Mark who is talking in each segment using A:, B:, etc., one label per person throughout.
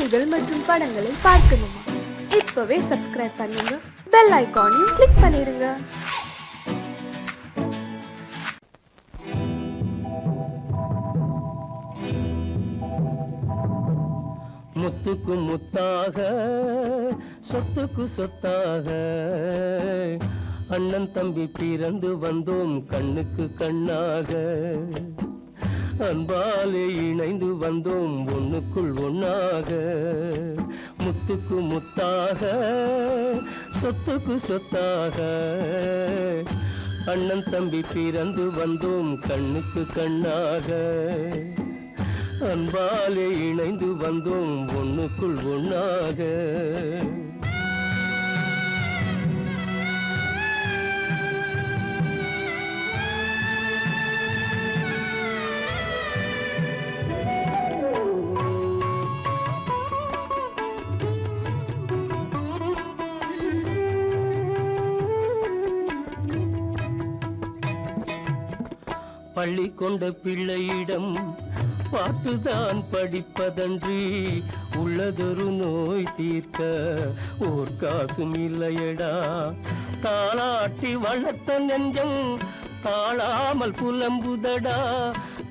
A: பாடல்கள் மற்றும் படங்களை பார்க்கணுமா? இப்பவே சப்ஸ்கிரைப் பண்ணுங்க, பெல் ஐகானையும் கிளிக் பண்ணிருங்க.
B: முத்துக்கு முத்தாக சொத்துக்கு சொத்தாக அண்ணன் தம்பி பிறந்து வந்தோம் கண்ணுக்கு கண்ணாக. அன்பாலே இணைந்து வந்தோம் ஒண்ணுக்குள் ஒண்ணாக. முத்துக்கு முத்தாக சொத்துக்கு சொத்தாக அண்ணன் தம்பி பிறந்து வந்தோம் கண்ணுக்கு கண்ணாக. அன்பாலே இணைந்து வந்தோம் ஒண்ணுக்குள் ஒண்ணாக. பள்ளி கொண்ட பிள்ளையிடம் பாட்டுதான் படிப்பதன்றி உள்ளதொரு நோய் தீர்க்க ஓர் காசும் இல்லையடா. தாளாட்டி வளர்த்த நெஞ்சம் தாழாமல் புலம்புதடா.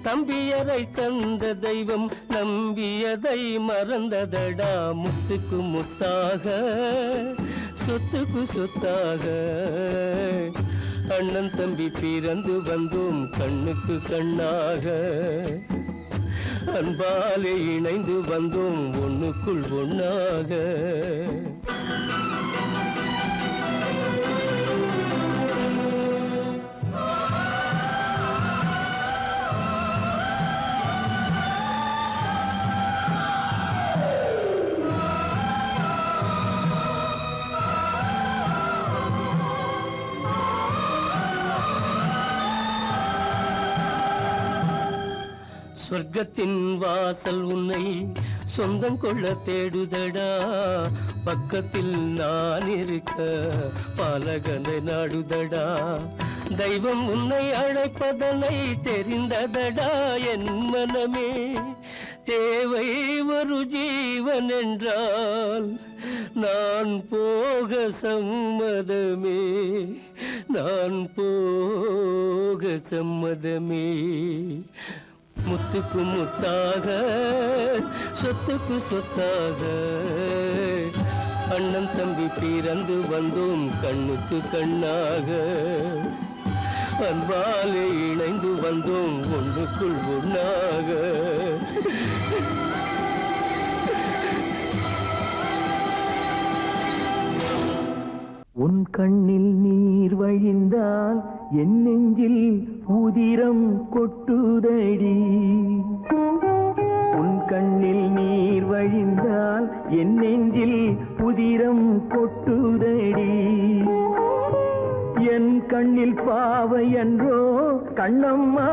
B: தம்பியரை தந்த தெய்வம் நம்பியதை மறந்ததடா. முத்துக்கு முத்தாக சொத்துக்கு சொத்தாக அண்ணன் தம்பி பிறந்து வந்தோம் கண்ணுக்கு கண்ணாக. அன்பாலே இணைந்து வந்தோம் ஒண்ணுக்குள் ஒண்ணாக. சொர்க்கத்தின் வாசல் உன்னை சொந்தம் கொள்ள தேடுதடா. பக்கத்தில் நான் இருக்க பாலகனை நாடுதடா. தெய்வம் உன்னை அழைப்பதனை தெரிந்ததடா என் மனமே. தேவை ஒரு ஜீவன் என்றால் நான் போக சம்மதமே. நான் போக சம்மதமே. முத்துக்கு முத்தாக சொத்துக்கு சொத்தாக அண்ணன் தம்பி பிறந்து வந்தோம் கண்ணுக்கு கண்ணாக. அன்பாலே இணைந்து வந்தோம் ஒன்றுக்குள் ஒண்ணாக. உன் கண்ணில் நீர் வழிந்தால் என் நெஞ்சில் உதிரம் கொட்டுதடி. உன் கண்ணில் நீர் வழிந்தால் என் நெஞ்சில் உதிரம் கொட்டுதடி. என் கண்ணில் பாவை என்றோ கண்ணம்மா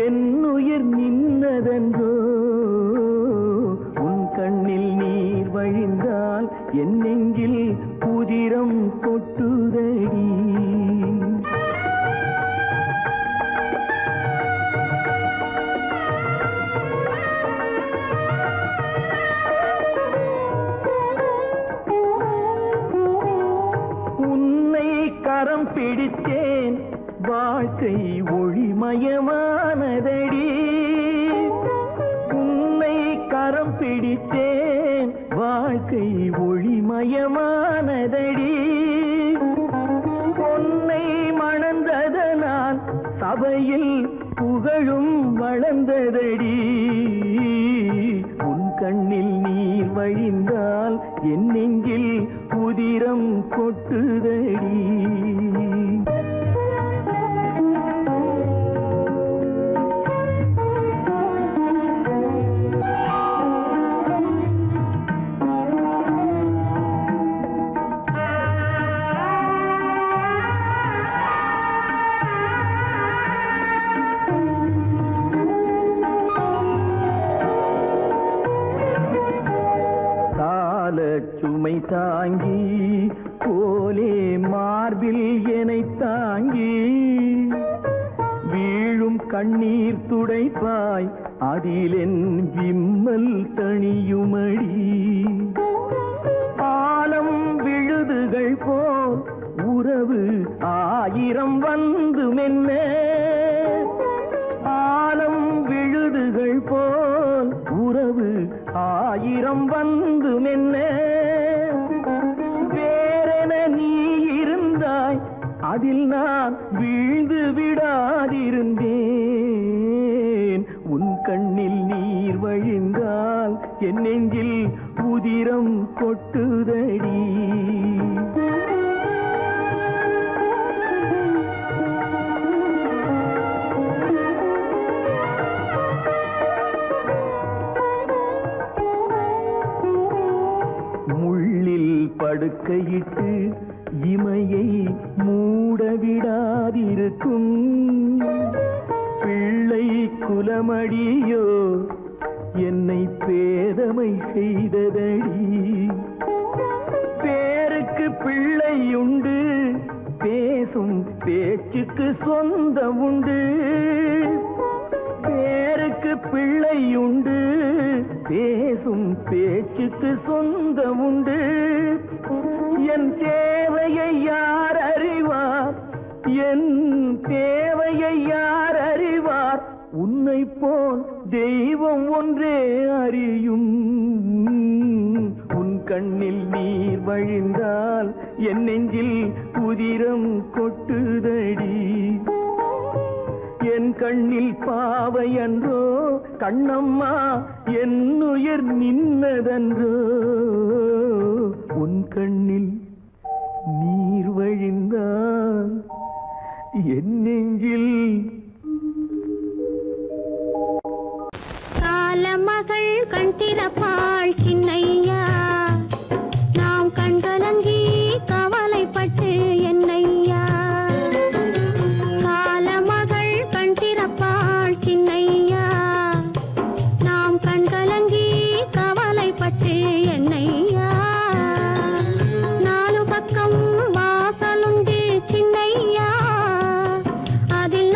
B: என் உயிர் நின்னதென்றோ. உன் கண்ணில் நீர் வழிந்தால் என் நெஞ்சில் உதிரம் கொட்டுதடி. உன்னை கரம் பிடித்தேன் வாழ்க்கை ஒளிமயமானதடி. உன்னை கரம் பிடித்தேன் வாழ்க்கை ஒளிமயமானதடி. பொன்னை மணந்ததனால் சபையில் புகழும் வளர்ந்ததடி. உன் கண்ணில் நீர் வழிந்தால் என் நெஞ்சில் உதிரம் கொட்டுதடி. சுமை தாங்கி போலே மார்பில் என்னை தாங்கி வீழும் கண்ணீர் துடைப்பாய் அதிலென் விம்மல் தணியுமடி.
C: ஆயிரம் வந்து மென்ன வேறென நீ இருந்தாய், அதில் நான் வீழ்ந்து விடாதிருந்தேன். உன் கண்ணில் நீர் வழிந்தால் என் நெஞ்சில் உதிரம் கொட்டுதடி. படுக்கையிட்டு இமையை மூடவிடாதிருக்கும் பிள்ளை குலமடியோ என்னை பேதமை செய்ததடி. பேருக்கு பிள்ளை உண்டு, பேசும் பேச்சுக்கு சொந்தம் உண்டு. பேருக்கு பிள்ளை உண்டு, பேசும் பேச்சுக்கு சொந்தம் உண்டு. என் தேவையை யார் அறிவார், என் தேவையை யார் அறிவார், உன்னை போல் தெய்வம் ஒன்றே அறியும். உன் கண்ணில் நீர் வழிந்தால் என் நெஞ்சில் உதிரம் கொட்டுதடி. என் கண்ணில் பாவை அன்றோ கண்ணம்மா, என் உயிர் நின்னதன்றோ. உன் கண்ணில் நீர் வழிந்தால் என் நெஞ்சில்.
D: காலமகள் கண் திறப்பாள் சின்னையா, நாம் கண்கலங்கி கவலைப்பட்டு என்னையா. காலமகள் கண் திறப்பாள் சின்னையா, நாம் கண்கலங்கி கவலைப்பட்டு என்னையா. நாலு பக்கம் வாசலுண்டு சின்னையா, அதில்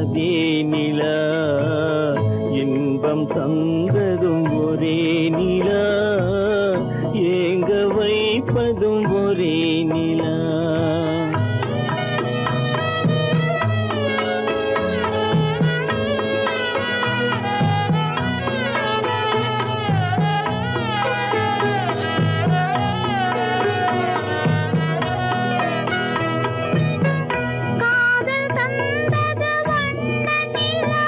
C: அதே நிலா, இன்பம் தந்ததும் ஒரே நிலா, ஏங்க வைப்பதும் ஒரே நிலா.
D: காதல் தந்தது வண்ண நிலா,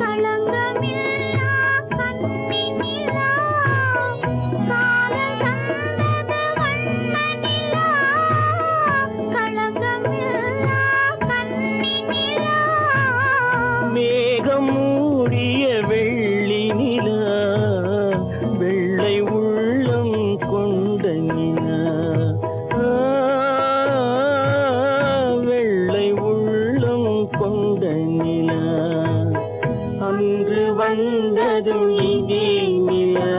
D: களங்கமில்லா கன்னி நிலா. காதல் தந்தது வண்ண நிலா, களங்கமில்லா கன்னி நிலா.
C: மேகம் மூடிய வெள்ளி நிலா, வெள்ளை உள்ளம் கொண்ட நிலா. வெள்ளை உள்ளம் கொண்ட நிலா. அன்று வந்ததும் இதே நிலா,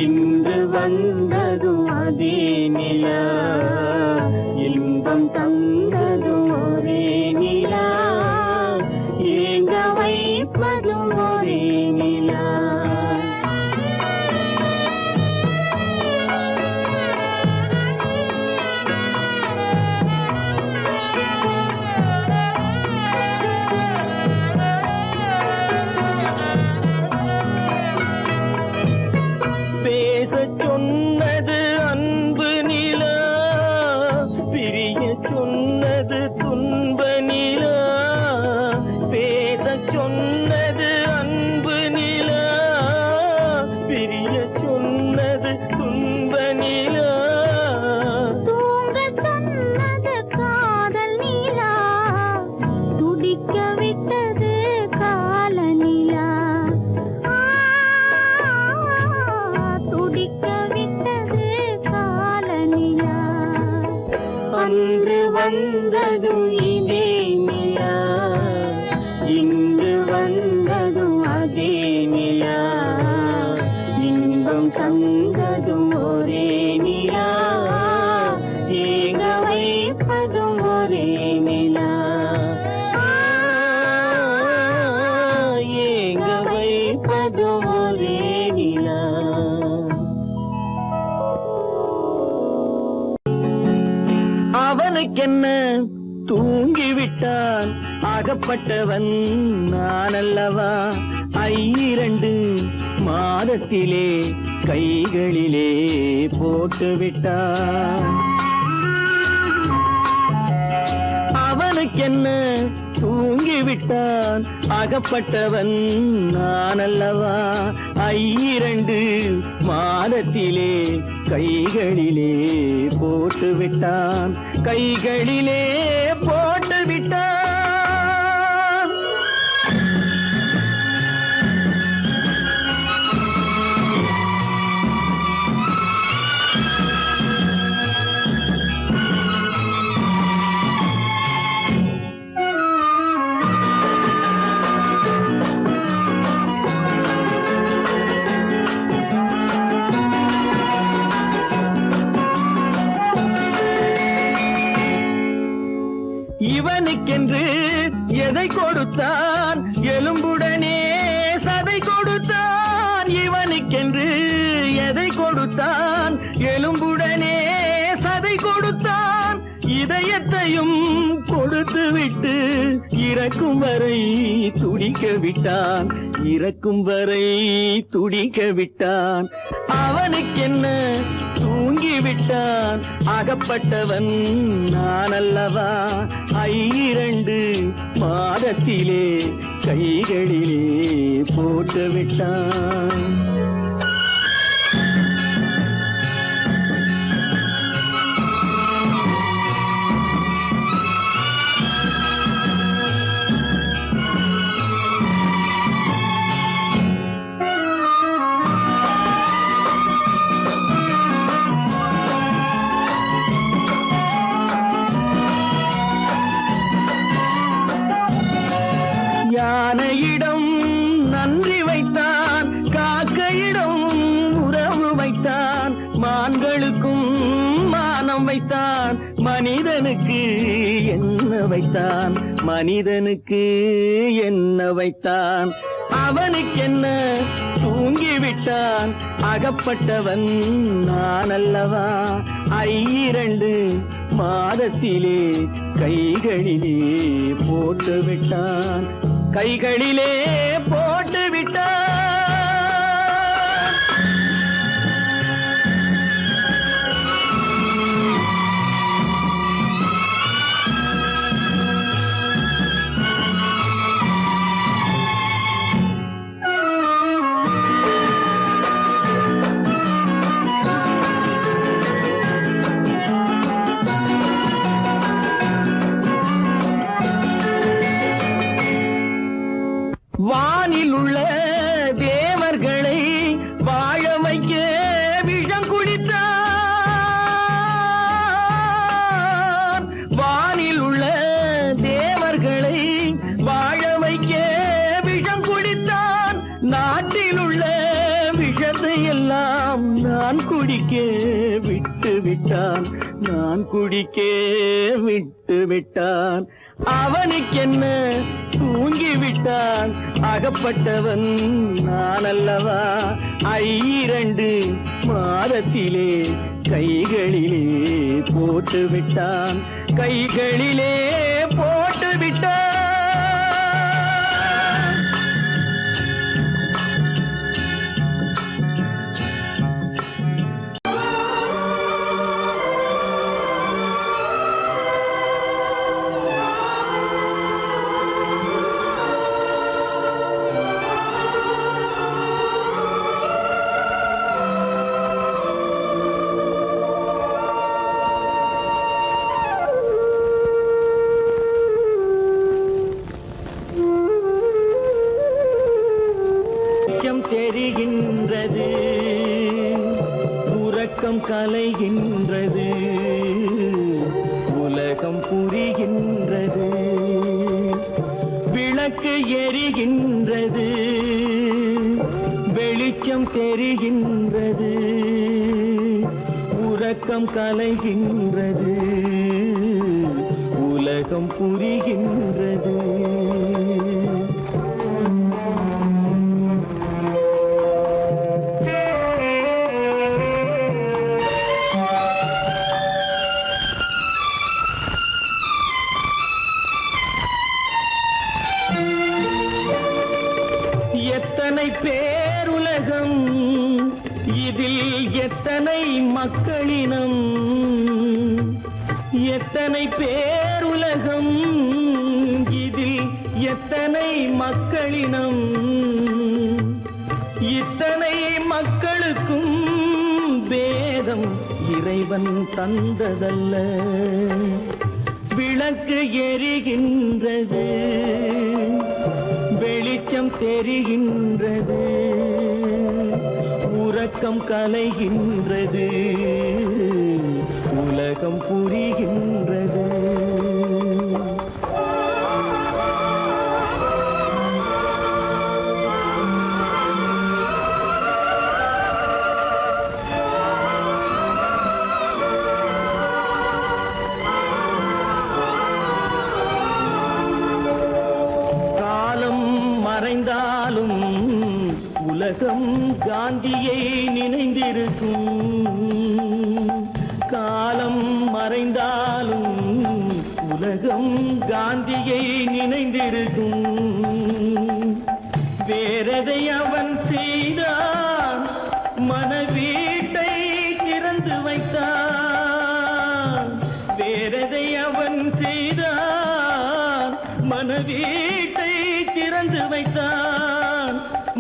C: இன்று வந்ததும் அதே நிலா, இன்பம் தந்ததும் ஒரே நிலா, ஏங்க வைப்பதும் ஒரே நிலா. பேசச் சொன்னது அன்பு நிலா, பிரியச் சொன்னது துன்ப நிலா. பேசச் சொன்னது அன்பு நிலா, பிரியச் சொன்னது துன்ப நிலா.
D: தூங்கச் சொன்னது காதல் நிலா, துடிக்க விட்டது கால நிலா. துடிக்க விட்டது கால நிலா.
C: அன்று வந்ததும் இதே நிலா, இன்று வந்ததும் அதே நிலா, இன்பம் தந்ததும் ஒரே நிலா, ஏங்க வைப்பதும் ஒரே நிலா. ஏங்க வைப்பதும் ஒரே நிலா. அவனுக்கென்ன தூங்கிவிட்டான், அகப்பட்டவன் நான் அல்லவா. 2 மாதத்திலே கைகளிலே போட்டு விட்டான். அவனுக்கென்ன தூங்கிவிட்டான், அகப்பட்டவன் நான் அல்லவா. 2 மாதத்திலே கைகளிலே போட்டு விட்டான், கைகளிலே போட்டு விட்டான். இவனுக்கென்று எதை கொடுத்தான், எலும்புடனே சதை கொடுத்தான். இவனுக்கென்று எதை கொடுத்தான், எலும்புடனே சதை கொடுத்தான். இதயத்தையும் கொடுத்து விட்டு இறக்கும் வரை துடிக்க விட்டான், இறக்கும் வரை துடிக்க விட்டான். அவனுக்கென்ன தூங்கிவிட்டான், அகப்பட்டவன் நான் அல்லவா. 2 மாதத்திலே கைகளிலே போட்டு விட்டான். யானையிடம் நன்றி வைத்தான், காக்கையிடம் உறவு வைத்தான். மான்களுக்கும் மானம் வைத்தான், மனிதனுக்கு என்ன வைத்தான் மனிதனுக்கு என்ன வைத்தான் அவனுக்கென்ன தூங்கிவிட்டான் அகப்பட்டவன் நான் அல்லவா 2 மாதத்திலே கைகளிலே போட்டு விட்டான் கைகளிலே போட்டு விட்டான் வானில் உள்ள தேவர்களை வாழ வைக்க விஷம் குடித்தான் வானில் உள்ள தேவர்களை வாழ வைக்க விஷம் குடித்தான் நாட்டில் உள்ள விஷத்தை எல்லாம் நான் குடிக்க விட்டு விட்டான் நான் குடிக்க விட்டு விட்டான் அவனுக்கென்ன தூங்கிவிட்டான் அகப்பட்டவன் நான் அல்லவா 2 மாதத்திலே கைகளிலே போட்டு விட்டான் கைகளிலே போட்டு விட்டான் தெரிகின்றது உறக்கம் கலைகின்றது உலகம் புரிகின்றது விளக்கு எரிகின்றது வெளிச்சம் தெரிகின்றது உறக்கம் கலைகின்றது உலகம் புரிகின்றது எத்தனை பேருலகம் இதில் எத்தனை மக்களினம் எத்தனை பேருலகம் இதில் எத்தனை மக்களினம் இத்தனை மக்களுக்கும் வேதம் இறைவன் தந்ததல்ல விளக்கு எரிகின்றது வெளிச்சம் தெரிகின்றது உறக்கம் கலைகின்றது உலகம் புரிகின்றது மறைந்தாலும் உலகம் காந்தியை நினைந்திருக்கும் காலம் மறைந்தாலும் உலகம் காந்தியை நினைந்திருக்கும் வேறதை அவன் செய்தான் மனவீட்டை திறந்து வைத்தான் வேறதை அவன் செய்தான் மனவீட்டை திறந்து வைத்தான்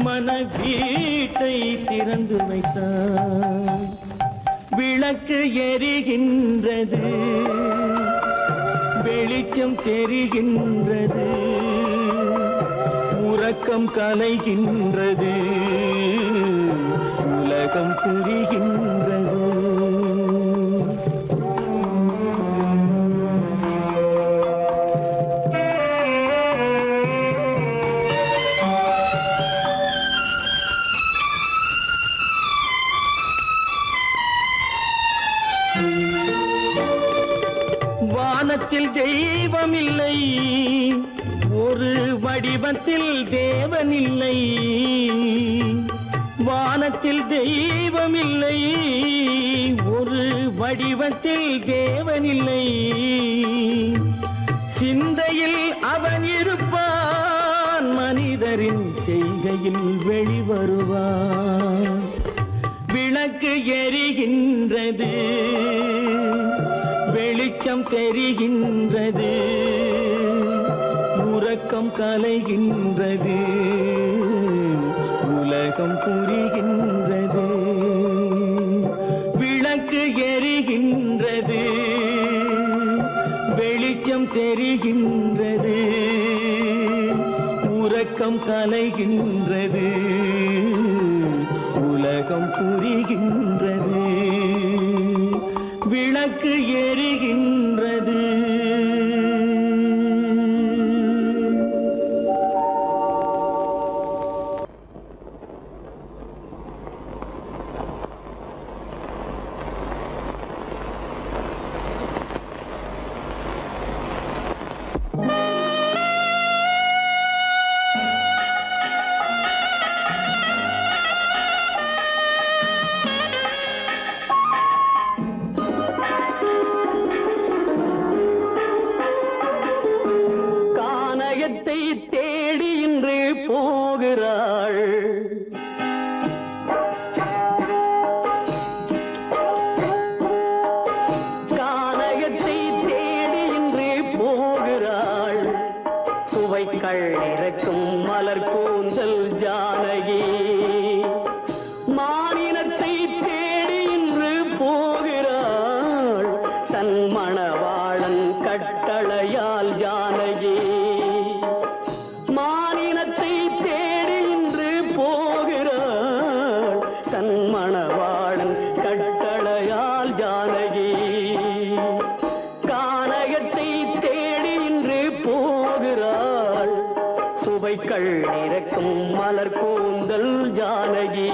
C: மனவீட்டை திறந்து வைத்தான் விளக்கு எரிகின்றது வெளிச்சம் தெரிகின்றது உறக்கம் கலைகின்றது உலகம் புரிகின்றது வானத்தில் தெய்வமில்லை வடிவத்தில் தேவனில்லை, வானத்தில் தெய்வமில்லை. ஒரு வடிவத்தில் தேவனில்லை, சிந்தையில் அவன் இருப்பான், மனிதரின் செய்கையில் வெளிவருவான். விளக்கு எரிகின்றது, வெளிச்சம் தெரிகின்றது, உறக்கம் கலைகின்றது, உலகம் புரிகின்றது. விளக்கு எரிகின்றது, வெளிச்சம் தெரிகின்றது, உறக்கம் கலைகின்றது, உலகம் புரிகின்றது. விளக்கு எரிகின்றது. தேடி இன்று போகிறாள், கானகத்தை தேடி இன்று போகிறாள். சுவைக்கள் இறக்கும் மலர் கூந்தல் ஜானகி, மானினத்தை தேடி இன்று போகிறாள். தன் மணவாளன் கட்டளையால் ஜானகி, மானினத்தை தேடி இன்று போகிறாள். தன் மணவாளன் கட்டளையால் ஜானகி, கானகத்தை தேடி இன்று போகிறாள். சுவைக்கள் இறக்கும் மலர் கூந்தல் ஜானகி.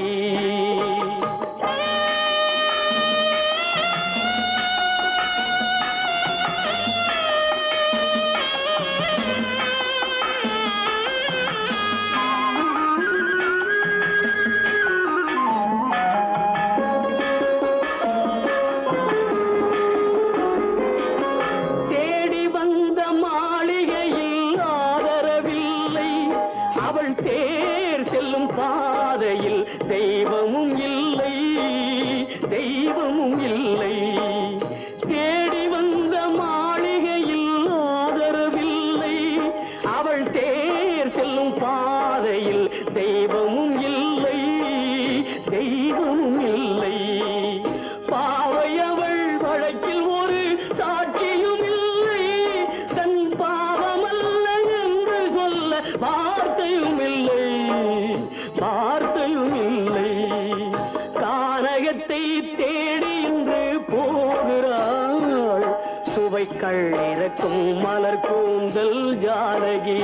C: தேர் செல்லும் பாதையில் தெய்வமும் இல்லை, தெய்வமும் இல்லை. தேடி வந்த மாளிகையில் ஆதரவில்லை, அவள் தேர் செல்லும் பாதையில் தெய்வமும் இல்லை, தெய்வமும் இல்லை. பாவை அவள் வழக்கில் ஒரு சாட்சியும் இல்லை, தன் பாவமல்ல என்று சொல்ல வார்த்தையும் இல்லை, வார்த்தையும் இல்லை. கானகத்தை தேடி இன்று போகிறாள். சுவைக்கள் இறக்கும் மலர் கூந்தல் ஜானகி.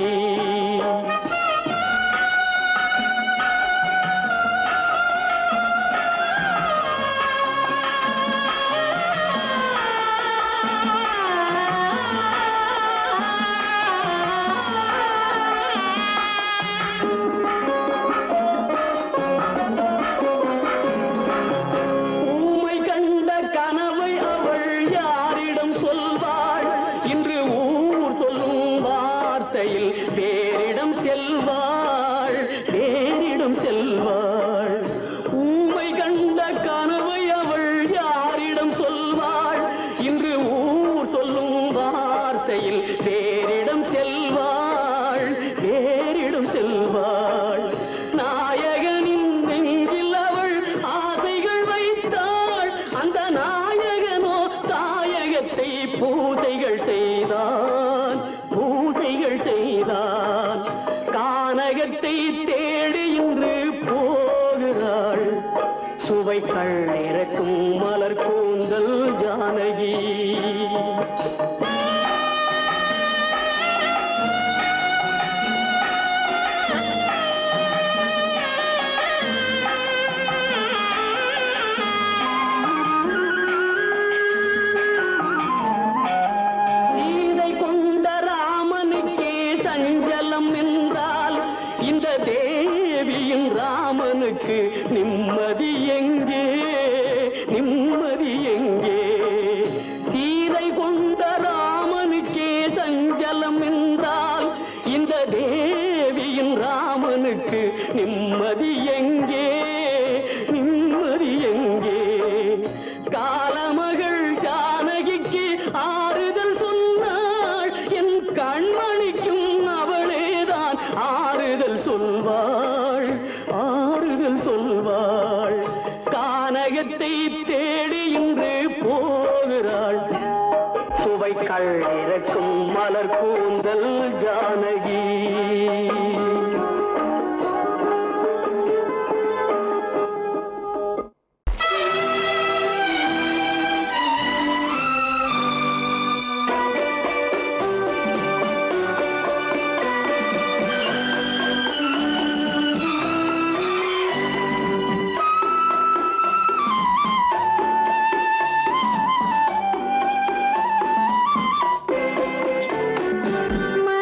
C: வேறிடம் செல்வாள், வேறிடம் செல்வாள். ஊமை கண்ட கனவை அவள் யாரிடம் சொல்வாள்? இன்று ஊர் சொல்லும் வார்த்தையில் வேறிடம் செல்வாள், வேறிடம் செல்வாள். நாயகனின் நெஞ்சில் அவள் ஆசைகள் வைத்தாள், அந்த நாயகனோ தாயகத்தை பூசைகள் செய்தான், பூசைகள் செய்தான். கானகத்தை தேடி இன்று போகிறாள். சுவைக்கள் இறக்கும் மலர் கூந்தல் ஜானகி. சீதை கொண்ட ராமனுக்கே சஞ்சலம் என்ற இந்த தேவியின் ராமனுக்கு நிம்மதி எங்கே, நிம்மதி எங்கே? சீதை கொண்ட ராமனுக்கே சஞ்சலம் என்றால் இந்த தேவியின் ராமனுக்கு நிம்மதி எங்கே, நிம்மதி எங்கே? காலமகள் ஜானகிக்கு ஆறுதல் சொன்னாள், என் கண்மணிக்கும் அவளேதான் ஆறுதல் சொல்வாள், ஆறுதல் சொல்வாள். கானகத்தை தேடி இன்று போகிறாள், சுவைக்கள் இறக்கும் மலர் கூந்தல் ஜானகி.
D: ம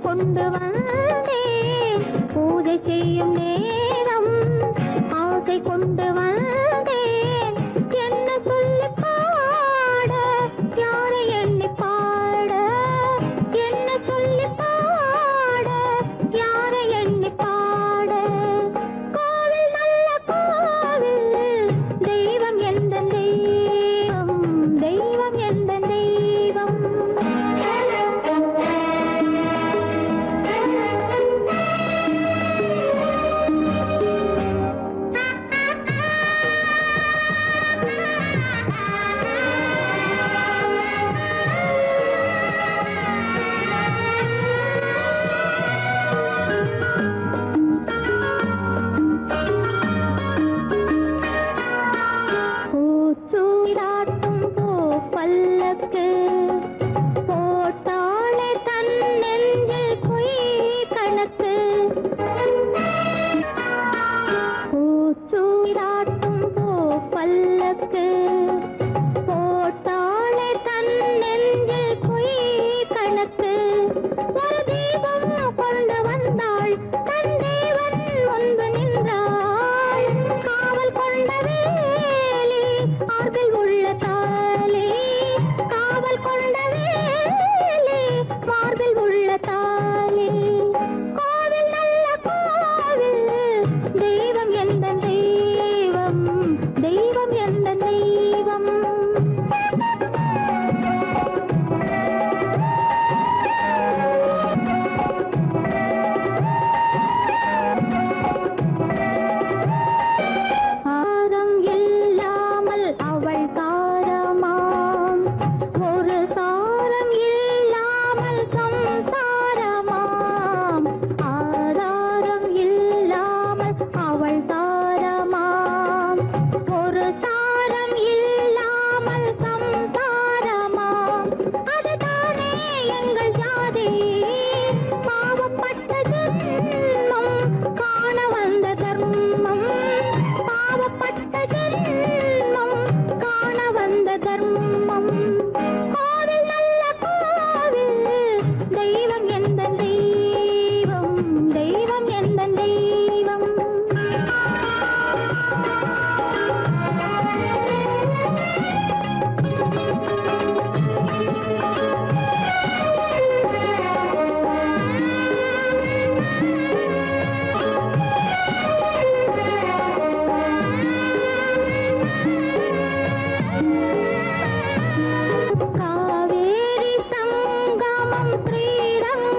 D: கொண்டு வந்தேன் பூஜை செய்யும் நேரம் ஆசை கொண்டு வந்தேன் என்ன சொல்லி பாட யாரை எண்ணி பாட என்ன சொல்லி பாட யாரை எண்ணி பாட கோவில் நல்ல கோவில் தெய்வம் எந்த தெய்வம் தெய்வம் எந்த தெய்வம் பூச்சூடாட்டும் பூ பல்லக்கு போட்டாளே தன் நெஞ்சில் பொய் கணக்கு பூச்சூடாட்டும் பூ பல்லக்கு போட்டாளே தன் நெஞ்சில் பொய் கணக்கு ஒரு தீபம் கொண்டு வந்தாள் தன் தேவன் முன்பு நின்றாள் காவல் கொண்ட வேலி மார்பில் உள்ள தாலி காவல் கொண்ட வேலி மார்பில் உள்ள தாலி கோவில் நல்ல கோவில் தெய்வம் எந்த தெய்வம் தெய்வம் எந்த தெய்வம் ஆரம் இல்லாமல் அவள் தாரமாம் ஒரு சாரம் இல்லாமல் சம்சாரமாம் ஆதாரம் இல்லாமல் அவள் தாரமாம் ஒரு சாரம் இல்லாமல் சம்சாரமாம் அதுதானே எங்கள் ஜாதி பாவப்பட்ட ஜென்மம் காண வந்த தர்மம் பாவப்பட்ட ஜென்மம் காண வந்த தர்மம் கோவில் நல்ல கோவில் தெய்வம் எந்த தெய்வம் தெய்வம் எந்த தெய்வம் காவேரி சங்கமம் ஸ்ரீரங்கம்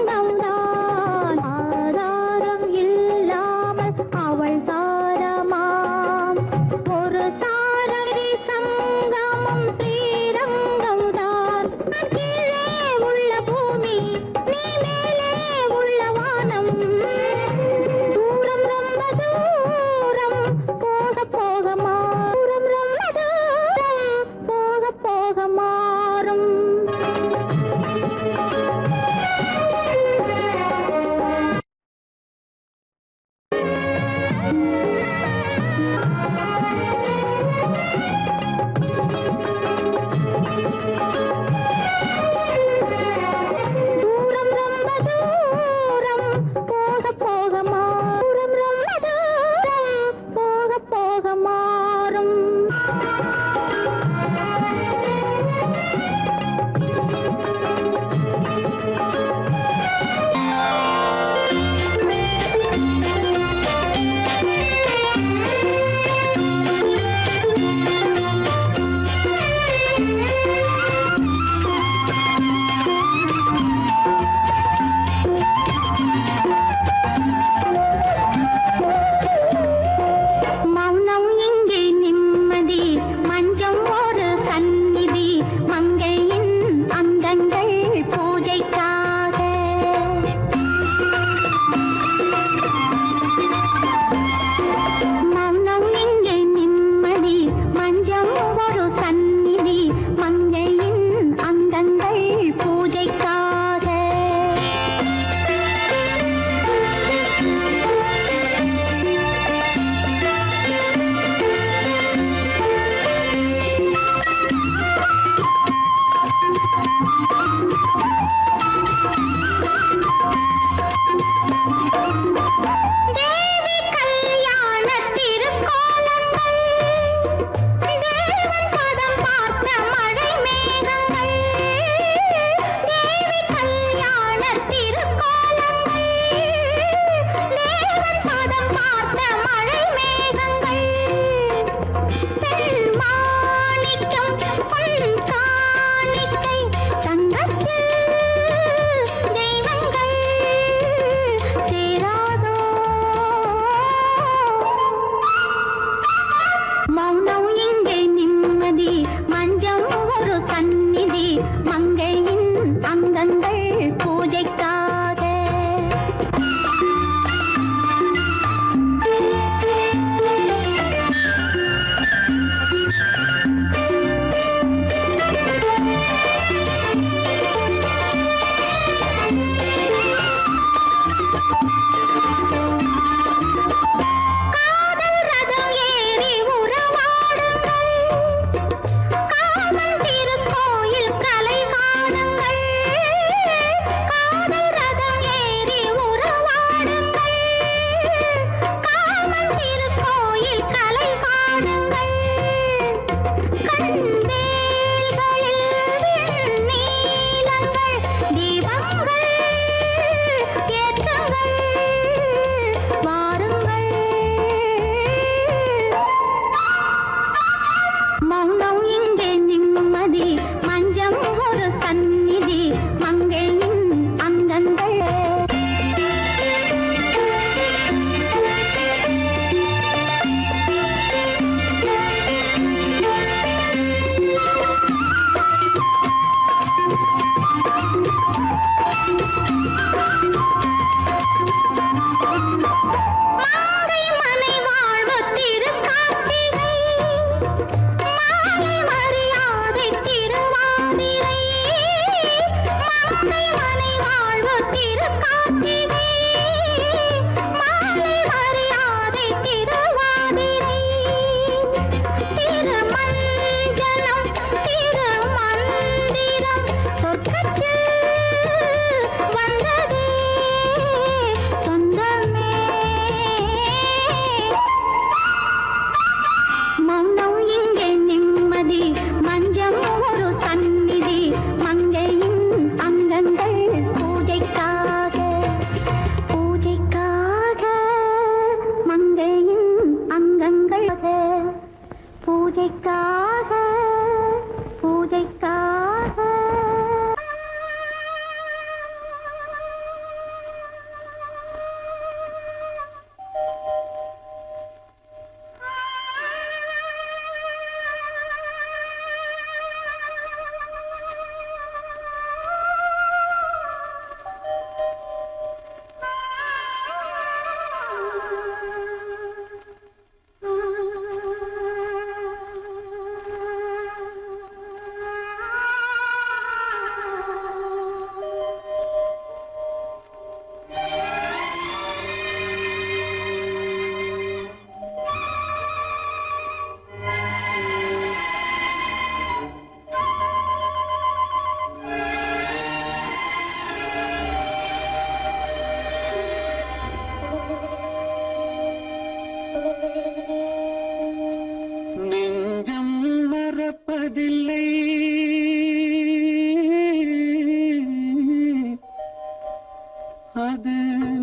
E: அது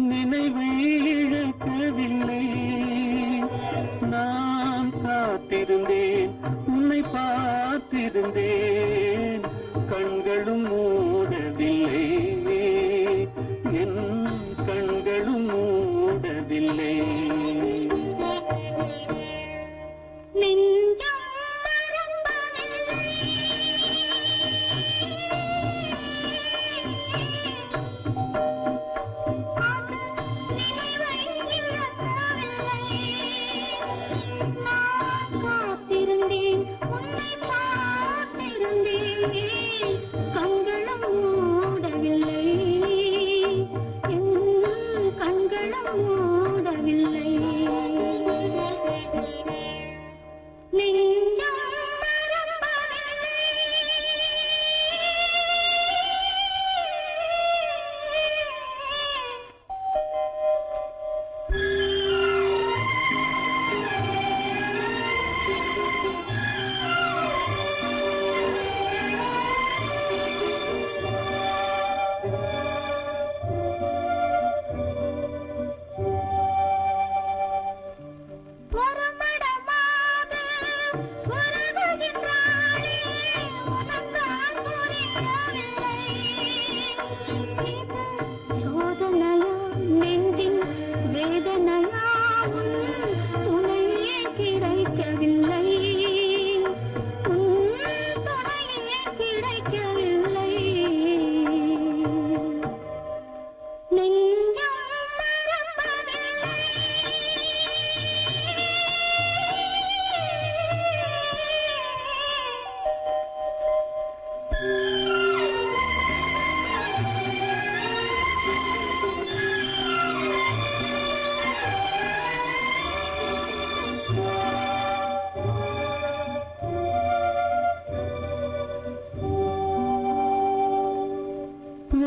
E: நினைவை இழக்கவில்லை. நான் காத்திருந்தேன், உன்னை பார்த்திருந்தேன், கண்களும் மூடவில்லை, என் கண்களும் மூடவில்லை.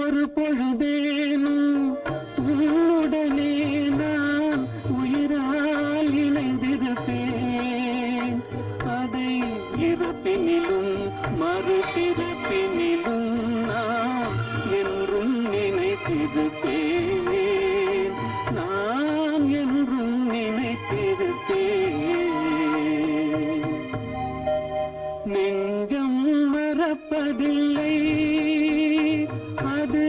E: ஒரு பொழுதேனும் உன்னுடனே நான் உயிரால் இணைந்திருப்பேன். அதை இருப்பினிலும் மறுபிறப்பினிலும் நான் என்றும் நினைத்திருப்பேன். நான் என்றும் நினைத்திருப்பேன். நெஞ்சம் மறப்பதில்லை, அது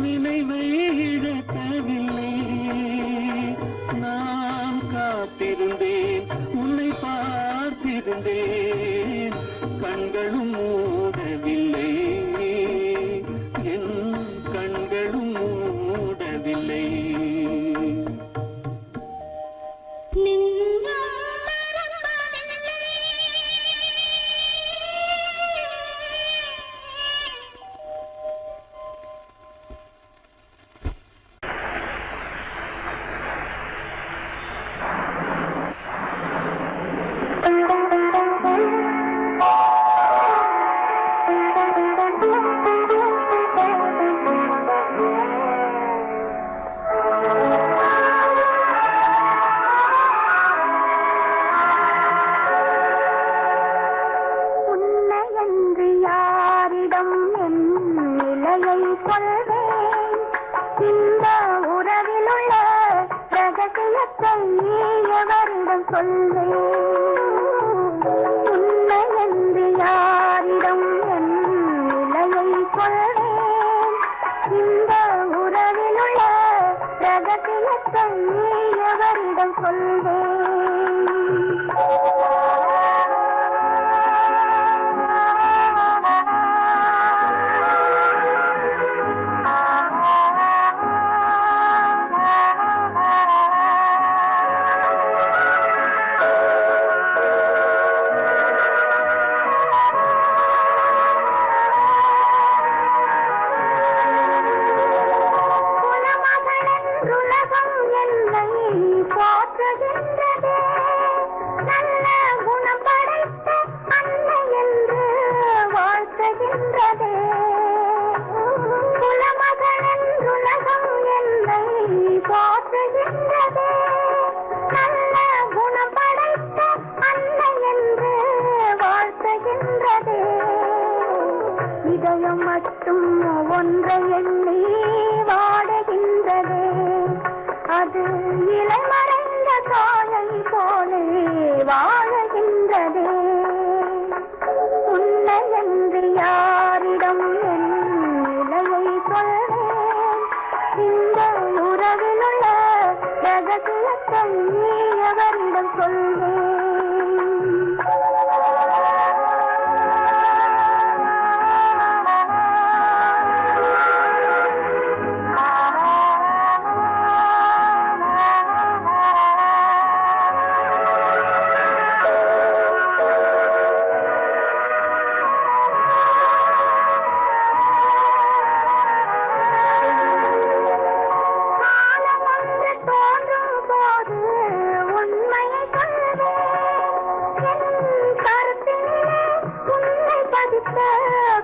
E: நினைவை இழக்கவில்லை. நான் காத்திருந்தேன், உன்னை பார்த்திருந்தேன், கண்களும் மூடவில்லை, என் கண்களும் மூடவில்லை. இதயம் மட்டும் ஒன்றை எண்ணி வாடுகின்றது.
D: அது இலை மறைந்த காயை போலே வாழுகின்றதே. உன்னை என்று யாரிடம் என் நிலையை சொல்வேன்? இந்த உறவில் உள்ள ரகசியத்தை எவரிடம் சொல்வேன்?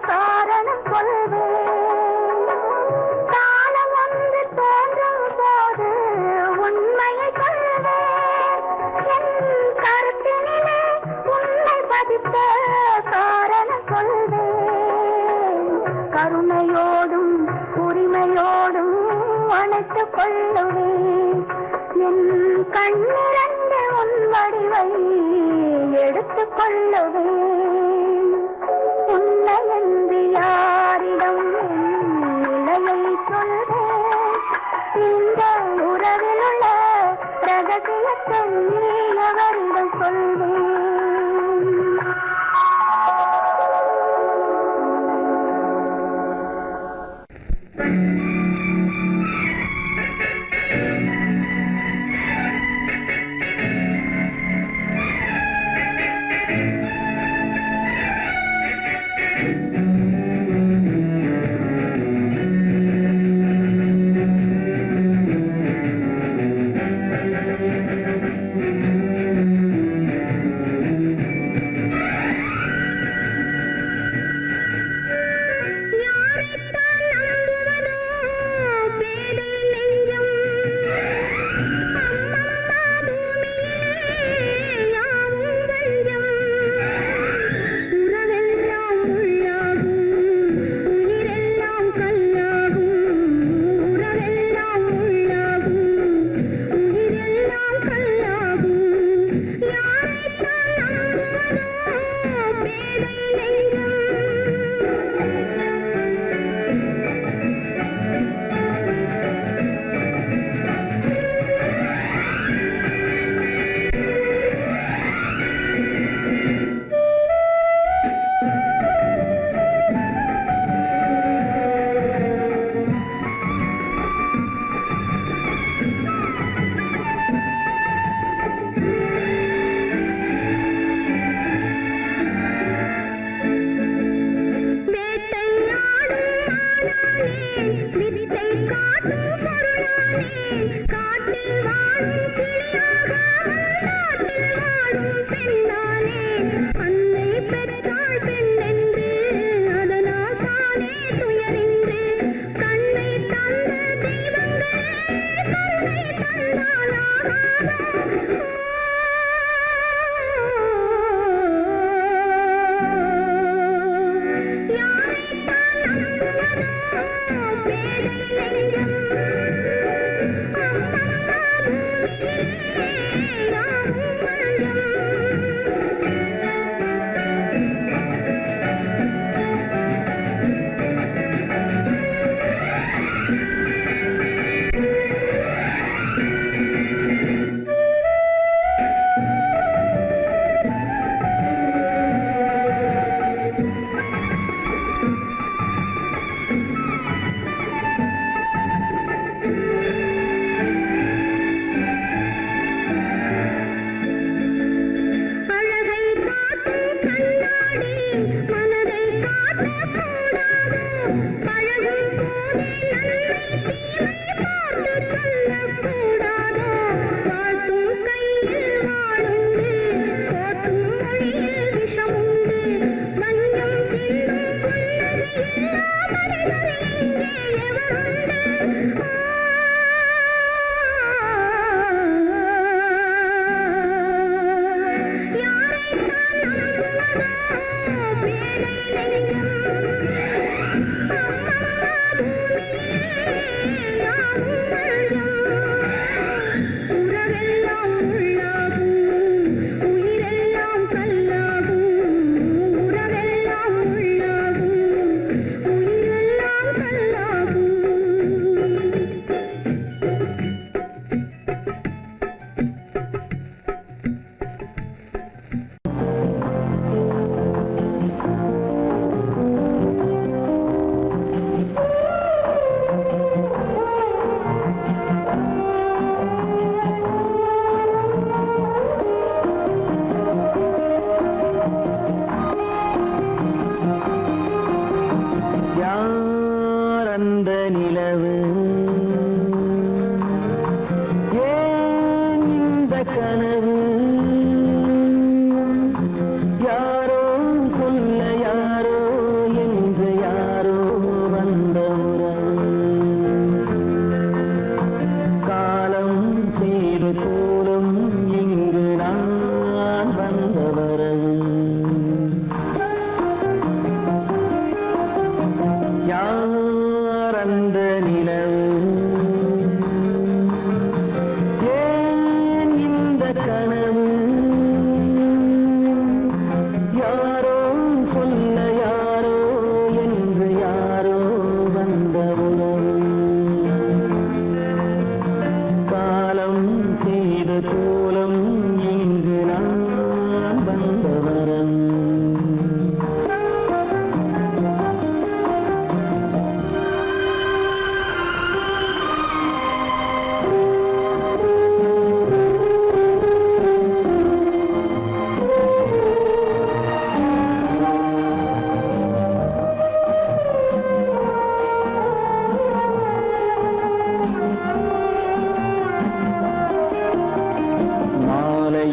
D: காரணம் சொல்வேன். காலம் ஒன்று தோன்றும் போது உண்மையை சொல்வேன். என் கருத்தினிலே உன்னை பதித்த காரணம் சொல்வேன். கருணையோடும் உரிமையோடும் அணைத்துக் கொள்ளுவேன். என் கண்ணிரண்டு உன் வடிவை எடுத்துக் கொள்ளுவேன். உன்னை என்று யாரிடம் நிலையை சொல்வேன்? இந்த உறவில் உள்ள ரகசியத்தை எவரிடம் சொல்வேன்? பேதை நெஞ்சம்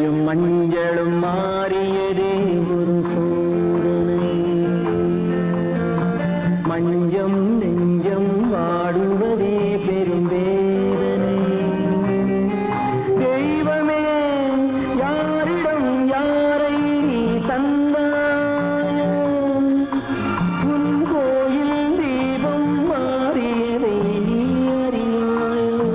C: மழையும் மஞ்சளும் மாறியதே ஒரு சோதனை. மஞ்சம் நெஞ்சம் வாடுவதே பெரும் வேதனை. தெய்வமே யாரிடம் யாரை நீ தந்தாயோ, உன் கோயில் தீபம் மாறியதை நீ அறியாயோ.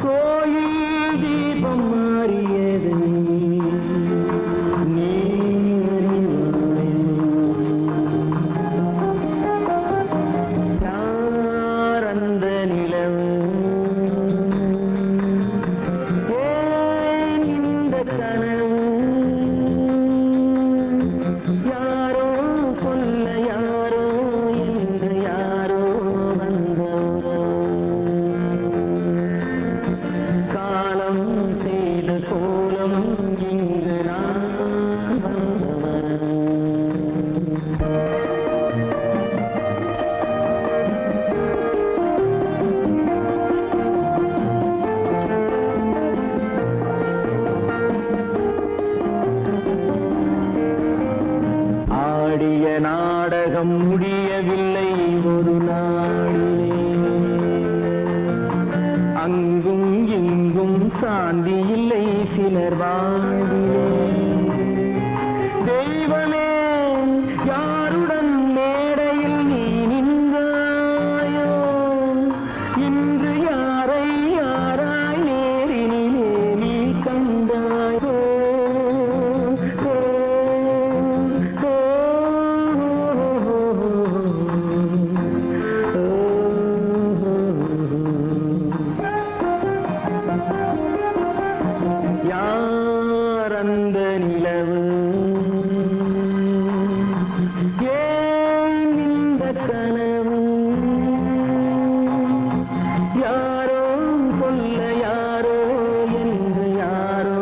C: கோயில் தீபம் மாறியதை நீ நாடகம் முடியவில்லை ஒரு நாளிலே. அங்கும் இங்கும் சாந்தி இல்லை சிலர் வாழ்விலே. தெய்வமே யாருடன் மேடையில் நீ நின்றாயோ, இன்று யாரை யாராய் நேரினிலே நீ கண்டாயோ. யார் அந்த நிலவு, ஏன் இந்த கனவு, யாரோ சொல்ல யாரோ என்று யாரோ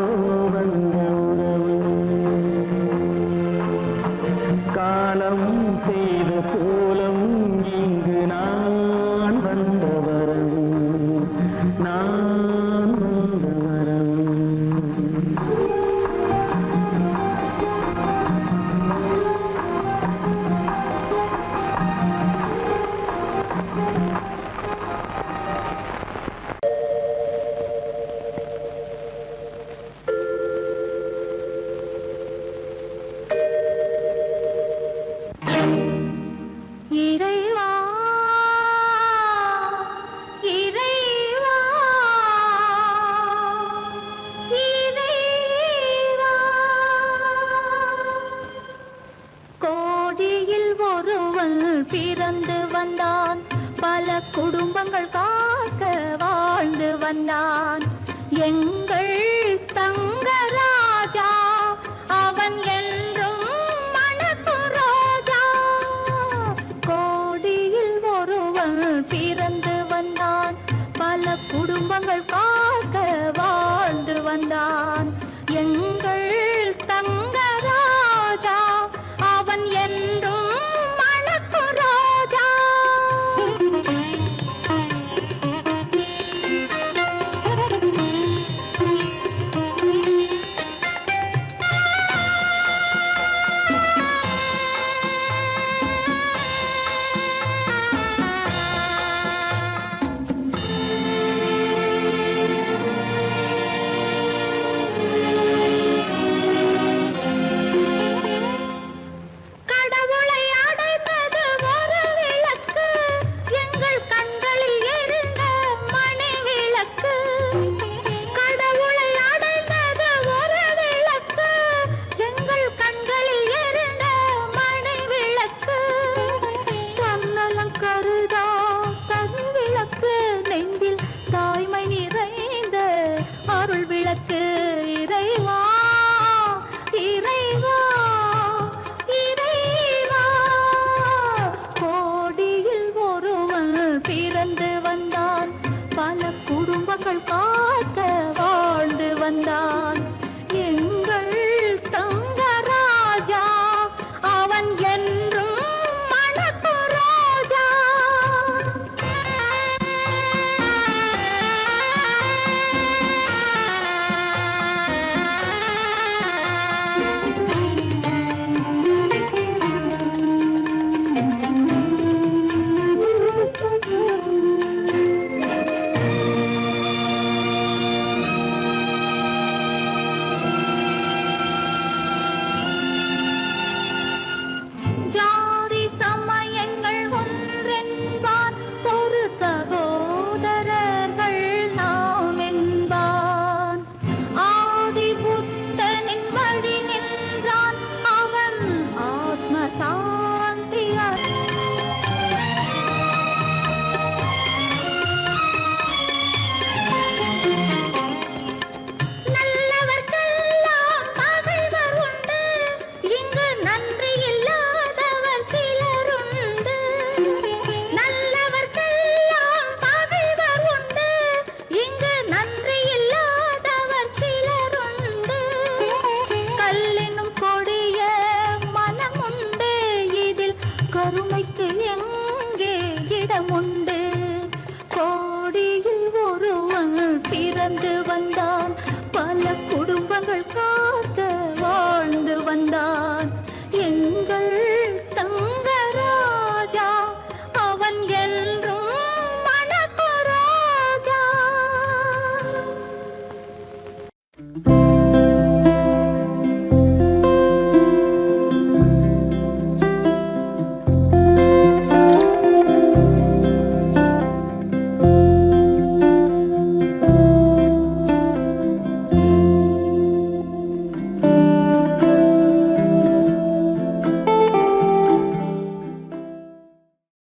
C: வந்த உறவு. காலம் செய்த கோலம் இங்கு நான் வந்த வரவு, நான் வந்த வரவு.
D: இறைவா இறைவா இறைவா, கோடியில் ஒருவன் பிறந்து வந்தான், பல குடும்பங்கள் காக்க வாழ்ந்து வந்தான். எங்கள் தங்கராஜா அவன் என்றும் மணக்கும் ரோஜா. கோடியில் ஒருவன் பிறந்து வந்தான், பல குடும்பங்கள் காக்க வாழ்ந்து வந்தான். எங்கள் தங்கராஜா அவன் என்றும் மணக்கும் ரோஜா. கடவுளை அடைந்தது ஒரு விளக்கு, எங்கள் கண்களில் எரிந்த மணி விளக்கு. கடவுளை அடைந்தது ஒரு விளக்கு, எங்கள் கண்களில் எரிந்த மணி விளக்கு. தன்னலம் கருதா தன் விளக்கு, நெஞ்சில் தாய்மை நிறைந்த அருள் விளக்கு. இறைவா இறைவா இறைவா, கோடியில் ஒருவன் பிறந்து வந்தான், பல குடும்பங்கள் காக்க வாழ்ந்து வந்தான். எங்கள் தங்கராஜா அவன் என்றும் மணக்கும் ரோஜா. உண்டு